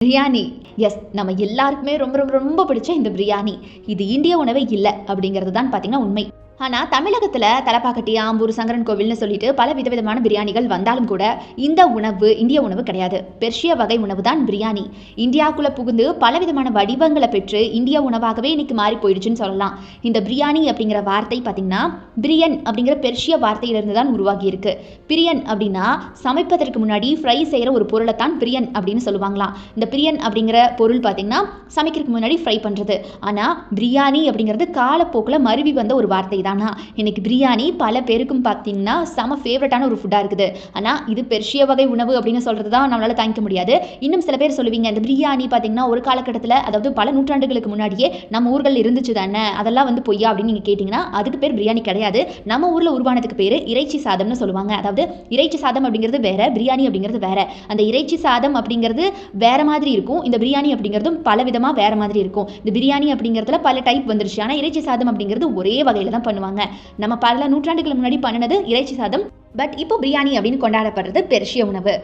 Biryani. S, நம்ம எல்லாருக்குமே ரொம்ப ரொம்ப ரொம்ப பிடிச்ச இந்த பிரியாணி. இது இந்திய உணவே இல்ல அப்படிங்கிறது தான் பார்த்தீங்கன்னா உண்மை. ஆனா தமிழகத்துல தலப்பாக்கட்டி, ஆம்பூர், சங்கரன் கோவில்னு சொல்லிட்டு பல விதவிதமான பிரியாணிகள் வந்தாலும் கூட இந்த உணவு இந்திய உணவு கிடையாது. பெர்ஷிய வகை உணவு தான் பிரியாணி. இந்தியாவுக்குள்ள புகுந்து பலவிதமான வடிவங்களை பெற்று இந்திய உணவாகவே இன்னைக்கு மாறி போயிடுச்சுன்னு சொல்லலாம். இந்த பிரியாணி அப்படிங்கிற வார்த்தை பார்த்தீங்கன்னா பிரியன் அப்படிங்கிற பெர்ஷிய வார்த்தையிலிருந்து தான் உருவாகி இருக்கு. பிரியன் அப்படின்னா சமைப்பதற்கு முன்னாடி ஃப்ரை செய்யற ஒரு பொருளை தான் பிரியன் அப்படின்னு சொல்லுவாங்களாம். இந்த பிரியன் அப்படிங்கிற பொருள் பார்த்தீங்கன்னா சமைக்கிறதுக்கு முன்னாடி ஃப்ரை பண்றது. ஆனா பிரியாணி அப்படிங்கிறது காலப்போக்கில் மருவி வந்த ஒரு வார்த்தை தான். இன்னைக்கு பிரியாணி பல பேருக்கும் பார்த்தீங்கன்னா செம ஃபேவரட்டான ஒரு ஃபுட்டாக இருக்குது. ஆனால் இது பெர்ஷிய வகை உணவு அப்படின்னு சொல்கிறது தான் நம்மளால் தாங்கிக்க முடியாது. இன்னும் சில பேர் சொல்லுவீங்க, இந்த பிரியாணி பார்த்தீங்கன்னா ஒரு காலகட்டத்தில், அதாவது பல நூற்றாண்டுகளுக்கு முன்னாடியே நம்ம ஊர்கள் இருந்துச்சு தானே, அதெல்லாம் வந்து பொய்யா அப்படின்னு நீங்கள் கேட்டிங்கன்னா அதுக்கு பேர் பிரியாணி கிடையாது. நம்ம ஊரில் உருவானதுக்கு பேர் இறைச்சி சாதம்னு சொல்லுவாங்க. அதாவது இறைச்சி சாதம் அப்படிங்கிறது வேற, பிரியாணி அப்படிங்கிறது வேற. அந்த இறைச்சி சாதம் அப்படிங்கிறது வேற மாதிரி இருக்கும், இந்த பிரியாணி அப்படிங்கிறதும் பல விதமாக வேற மாதிரி இருக்கும். இந்த பிரியாணி அப்படிங்கிறதுல பல டைப் வந்துருச்சு. ஆனால் இறைச்சி சாதம் அப்படிங்கிறது ஒரே வகையில் தான் பண்ணுவாங்க. நம்ம பல நூற்றாண்டுகள் முன்னாடி பண்ணினது இறைச்சி சாதம். பட் இப்போ பிரியாணி அப்படின்னு கொண்டாடப்படுறது பெர்ஷிய உணவு.